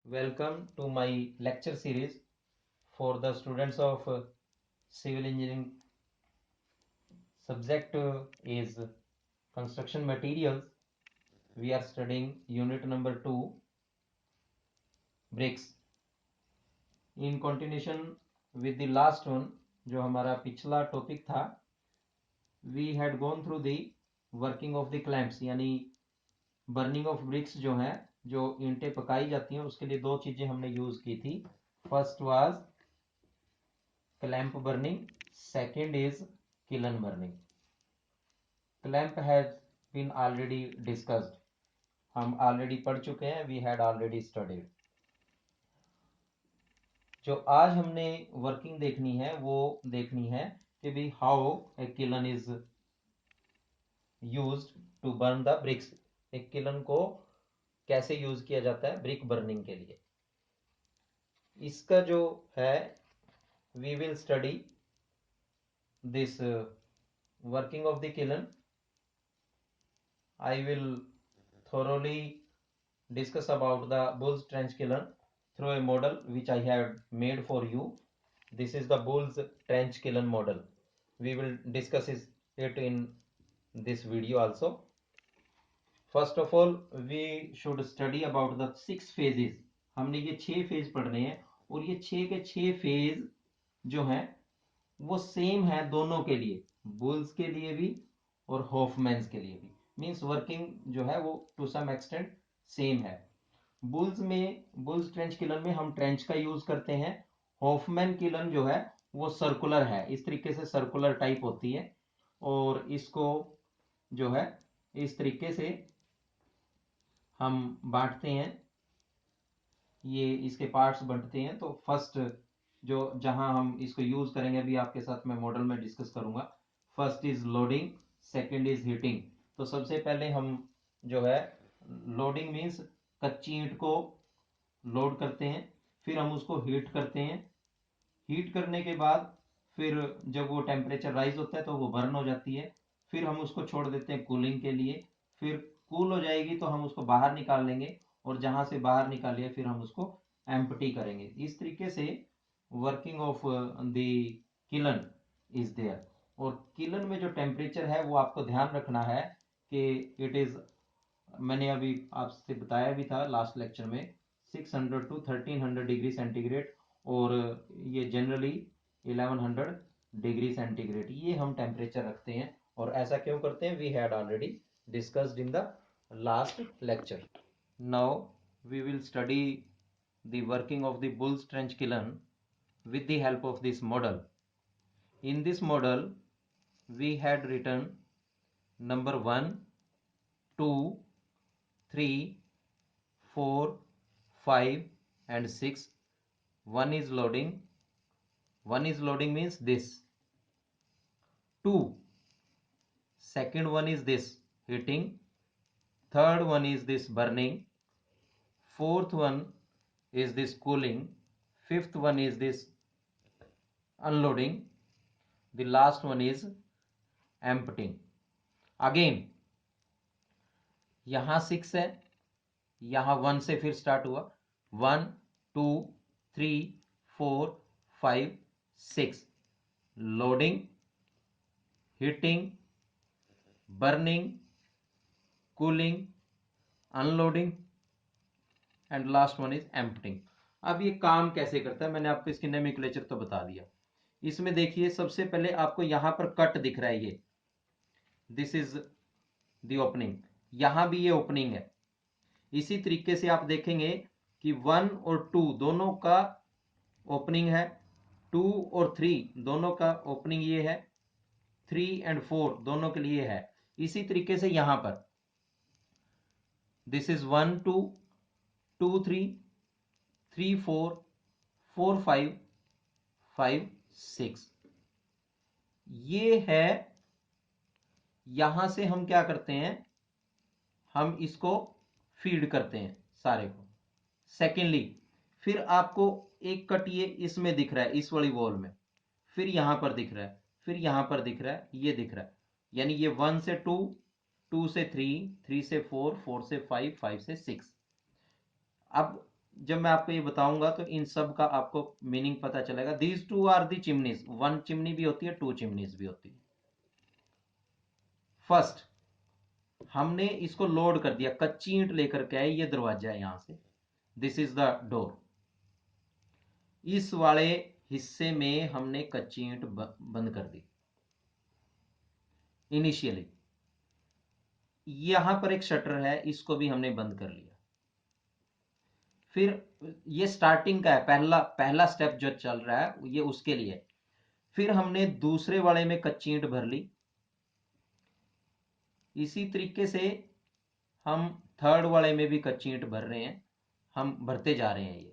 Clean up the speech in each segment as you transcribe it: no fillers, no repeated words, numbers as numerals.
Welcome to my lecture series for the students of civil engineering. Subject is construction materials. We are studying unit number 2, bricks. In continuation with the last one, जो हमारा पिछला topic था, we had gone through the working of the clamps, यानी burning of BRICS जो है, जो ईंटें पकाई जाती हैं उसके लिए दो चीजें हमने यूज की थी. First was clamp burning, second is kiln burning. Clamp has been already discussed. हम ऑलरेडी पढ़ चुके हैं. We had already studied. जो आज हमने वर्किंग देखनी है वो देखनी है कि भी how a kiln is used to burn the bricks. एक किलन को कैसे यूज किया जाता है ब्रिक बर्निंग के लिए. इसका जो है we will study this working of the kiln. I will thoroughly discuss about the Bull's trench kiln through a model which I have made for you. This is the Bull's trench kiln model. We will discuss it in this video also. First of all, we should study about the 6 phases. हमने ये 6 phase पढ़ने हैं और ये 6 के 6 phase जो हैं वो सेम है दोनों के लिए, बुल्स के लिए भी और हॉफमैन्स के लिए भी. मींस वर्किंग जो है वो टू सम एक्सटेंट सेम है. बुल्स ट्रेंच किलन में हम ट्रेंच का यूज करते हैं. हॉफमैन किलन जो है वो सर्कुलर है, इस तरीके से सर्कुलर टाइप होती है और इसको जो है इस तरीके से हम बांटते हैं. ये इसके पार्ट्स बनते हैं. तो फर्स्ट जो जहां हम इसको यूज करेंगे अभी आपके साथ मैं मॉडल में डिस्कस करूंगा. First is loading, second is heating. तो सबसे पहले हम जो है लोडिंग मींस कच्ची ईंट को लोड करते हैं, फिर हम उसको हीट करते हैं. हीट करने के बाद फिर जब वो टेम्परेचर राइज होता है तो वो बर्न हो जाती है. फिर हम उसको छोड़ देते हैं कूलिंग के लिए. फिर कूल हो जाएगी तो हम उसको बाहर निकाल लेंगे और जहां से बाहर निकालिए फिर हम उसको एम्प्टी करेंगे. इस तरीके से working of the kiln is there. और किलन में जो टेम्परेचर है वो आपको ध्यान रखना है कि इट इज, मैंने अभी आपसे बताया भी था लास्ट लेक्चर में, 600 टू 1300 डिग्री सेंटीग्रेड और ये जनरली 1100 डिग्री सेंटीग्रेड ये हम टेम्परेचर रखते हैं. और ऐसा क्यों करते हैं we had already discussed in the last lecture. Now we will study the working of the Bull's trench kiln with the help of this model. In this model, we had written number 1, 2, 3, 4, 5 and 6. One is loading. One is loading means this. 2. Second one is this heating. Third one is this burning. Fourth one is this cooling. Fifth one is this unloading. The last one is emptying. Again, यहां 6 है, यहां 1 से फिर start हुआ. 1, 2, 3, 4, 5, 6. Loading, heating, burning, cooling, unloading and last one is emptying. अब ये काम कैसे करता है मैंने आपको इसकी नोमेनक्लेचर तो बता दिया. इसमें देखिए सबसे पहले आपको यहां पर कट दिख रहा है, ये दिस इज द ओपनिंग. यहां भी ये ओपनिंग है. इसी तरीके से आप देखेंगे कि 1 और 2 दोनों का ओपनिंग है. 2 और 3 दोनों का ओपनिंग ये है. 3 एंड 4 दोनों के लिए है. इसी तरीके से यहां पर दिस इज 1 2 2 3 3 4 4 5 5 6. ये है. यहां से हम क्या करते हैं, हम इसको फीड करते हैं सारे को. सेकेंडली फिर आपको एक कट ये इसमें दिख रहा है, इस वाली वॉल में. फिर यहां पर दिख रहा है, फिर यहां पर दिख रहा है, ये दिख रहा है. यानी ये 1 से 2, 2 से 3, 3 से 4, 4 से 5, 5 से 6. अब जब मैं आपको ये बताऊंगा तो इन सब का आपको मीनिंग पता चलेगा। These two are the chimneys, one chimney भी होती है, टू चिमनीज भी होती है। फर्स्ट हमने इसको लोड कर दिया, कच्ची ईंट लेकर के आए, ये दरवाजा है यहां से, दिस इज द डोर। इस वाले हिस्से में हमने कच्ची ईंट बंद कर दी इनिशियली। यहां पर एक शटर है, इसको भी हमने बंद कर लिया। फिर ये स्टार्टिंग का है, पहला पहला स्टेप जो चल रहा है ये उसके लिए। फिर हमने दूसरे वाले में कच्ची ईंट भर ली। इसी तरीके से हम थर्ड वाले में भी कच्ची ईंट भर रहे हैं, हम भरते जा रहे हैं। ये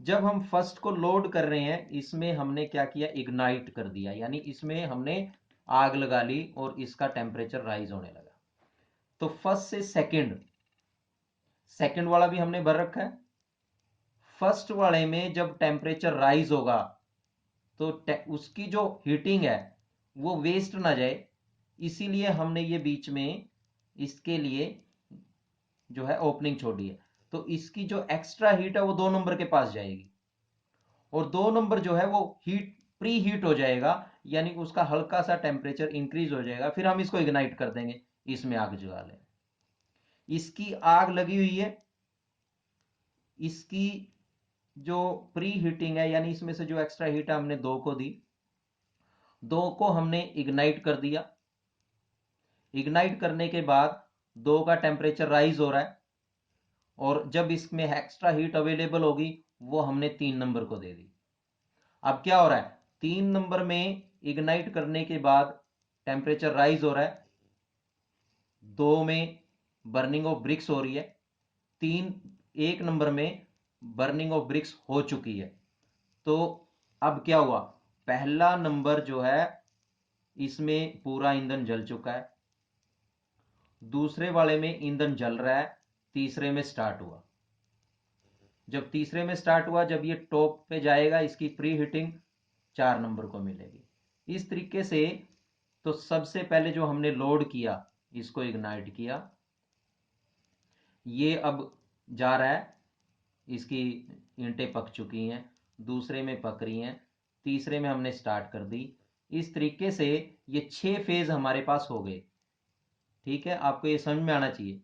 जब हम फर्स्ट को लोड कर रहे हैं, इसमें हमने क्या किया, इग्नाइट कर दिया, यानी इसमें हमने आग लगा ली और इसका टेम्परेचर राइज होने लगा। तो फर्स्ट से सेकंड, सेकंड वाला भी हमने भर रखा है। फर्स्ट वाले में जब टेम्परेचर राइज होगा तो उसकी जो हीटिंग है वो वेस्ट ना जाए, इसीलिए हमने ये बीच में इसके लिए जो है ओपनिंग छोड़ी है। तो इसकी जो एक्स्ट्रा हीट है वो 2 नंबर के पास जाएगी, और 2 नंबर जो है वो हीट प्री हीट हो जाएगा, यानी उसका हल्का सा टेम्परेचर इंक्रीज हो जाएगा। फिर हम इसको इग्नाइट कर देंगे, इसमें आग जला लें। इसकी आग लगी हुई है, इसकी जो प्री हीटिंग है, यानी इसमें से जो एक्स्ट्रा हीट है हमने 2 को दी, 2 को हमने इग्नाइट कर दिया। इग्नाइट करने के बाद 2 का टेम्परेचर राइज हो रहा है, और जब इसमें एक्स्ट्रा हीट अवेलेबल होगी वो हमने 3 नंबर को दे दी। अब क्या हो रहा है, 3 नंबर में इग्नाइट करने के बाद टेम्परेचर राइज हो रहा है, 2 में बर्निंग ऑफ ब्रिक्स हो रही है, 1 नंबर में बर्निंग ऑफ ब्रिक्स हो चुकी है। तो अब क्या हुआ, पहला नंबर जो है इसमें पूरा ईंधन जल चुका है, दूसरे वाले में ईंधन जल रहा है, तीसरे में स्टार्ट हुआ। जब तीसरे में स्टार्ट हुआ, जब ये टॉप पे जाएगा, इसकी प्री हीटिंग 4 नंबर को मिलेगी। इस तरीके से तो सबसे पहले जो हमने लोड किया, इसको इग्नाइट किया, ये अब जा रहा है, इसकी ईंटें पक चुकी हैं, दूसरे में पक रही हैं, तीसरे में हमने स्टार्ट कर दी। इस तरीके से ये 6 फेज हमारे पास हो गए। ठीक है, आपको ये समझ में आना चाहिए।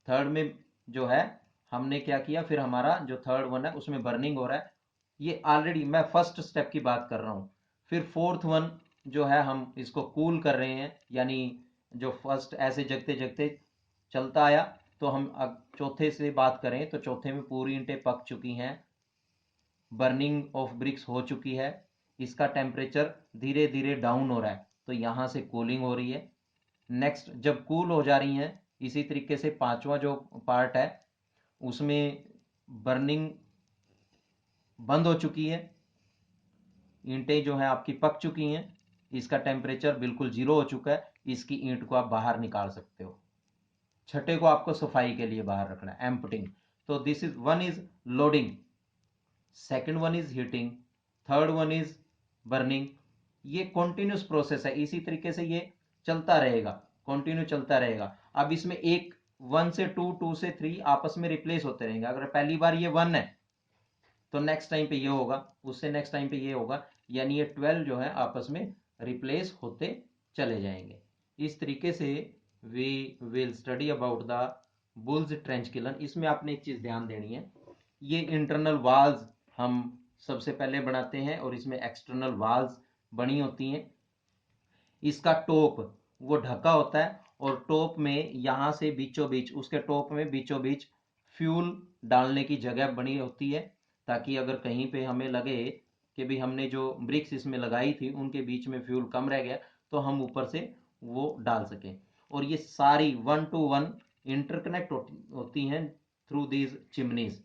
थर्ड में जो है हमने क्या किया, फिर हमारा जो थर्ड वन है उसमें बर्निंग हो रहा है, ये ऑलरेडी मैं फर्स्ट स्टेप की बात कर रहा हूं। फिर फोर्थ वन जो है हम इसको कूल कर रहे हैं, यानी जो फर्स्ट ऐसे जगते जगते चलता आया, तो हम अब चौथे से बात करें तो चौथे में पूरी ईंटें पक चुकी हैं, बर्निंग ऑफ ब्रिक्स हो चुकी है, इसका टेम्परेचर धीरे धीरे डाउन हो रहा है, तो यहां से कूलिंग हो रही है। नेक्स्ट जब कूल हो जा रही हैं, इसी तरीके से पांचवा जो पार्ट है उसमें बर्निंग बंद हो चुकी है, ईंटें जो है आपकी पक चुकी हैं, इसका टेम्परेचर बिल्कुल 0 हो चुका है, इसकी ईंट को आप बाहर निकाल सकते हो। छठे को आपको सफाई के लिए बाहर रखना है, एम्पटिंग। तो this is one is loading, second one is heating, third one is burning. ये कॉन्टिन्यूस प्रोसेस है, इसी तरीके से ये चलता रहेगा, कंटिन्यू चलता रहेगा। अब इसमें एक 1 से 2, 2 से 3 आपस में रिप्लेस होते रहेंगे। अगर पहली बार ये 1 है तो नेक्स्ट टाइम पे ये होगा, उससे नेक्स्ट टाइम पे ये होगा, यानी ये 12 जो है आपस में रिप्लेस होते चले जाएंगे। इस तरीके से we will study about the Bull's trench kiln. इसमें आपने एक चीज ध्यान देनी है, ये इंटरनल वाल्स हम सबसे पहले बनाते हैं, और इसमें एक्सटर्नल वाल्स बनी होती हैं। इसका टॉप वो ढका होता है, और टॉप में यहां से बीचों बीच, उसके टॉप में बीचों बीच फ्यूल डालने की जगह बनी होती है, ताकि अगर कहीं पे हमें लगे कि भी हमने जो ब्रिक्स इसमें लगाई थी उनके बीच में फ्यूल कम रह गया, तो हम ऊपर से वो डाल सकें। और ये सारी 1 to 1 इंटरकनेक्ट होती हैं थ्रू दीज चिमनीज।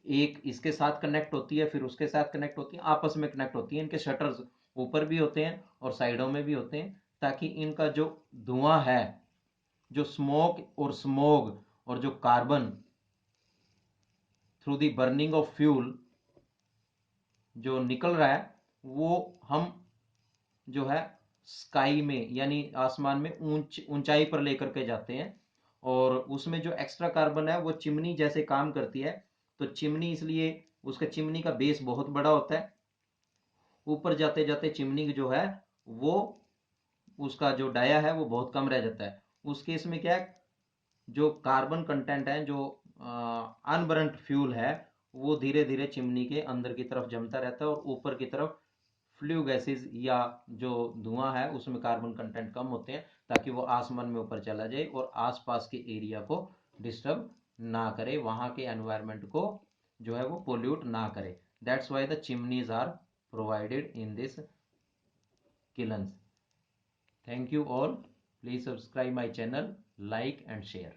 एक इसके साथ कनेक्ट होती है, फिर उसके साथ कनेक्ट होती है, आपस में कनेक्ट होती है। इनके शटर्स ऊपर भी होते हैं और साइडों में भी होते हैं, ताकि इनका जो धुआं है, जो स्मोक और स्मोग और जो carbon through the burning of fuel जो निकल रहा है, वो हम जो है स्काई में, यानी आसमान में ऊंचाई पर लेकर के जाते हैं, और उसमें जो एक्स्ट्रा कार्बन है वो चिमनी जैसे काम करती है, तो चिमनी इसलिए उसका चिमनी का बेस बहुत बड़ा होता है, ऊपर जाते जाते चिमनी जो है वो उसका जो डाया है वो बहुत कम रह जाता है। उस केस में क्या है, जो कार्बन कंटेंट है, जो अनबर्न्ड फ्यूल है, वो धीरे धीरे चिमनी के अंदर की तरफ जमता रहता है और ऊपर की तरफ फ्लू गैसेज या जो धुआं है उसमें कार्बन कंटेंट कम होते हैं, ताकि वो आसमान में ऊपर चला जाए और आसपास के एरिया को डिस्टर्ब ना करे, वहां के एनवायरनमेंट को जो है वो पोल्यूट ना करे। That's why the chimneys are provided in this kilns. Thank you all. Please subscribe my channel, like and share.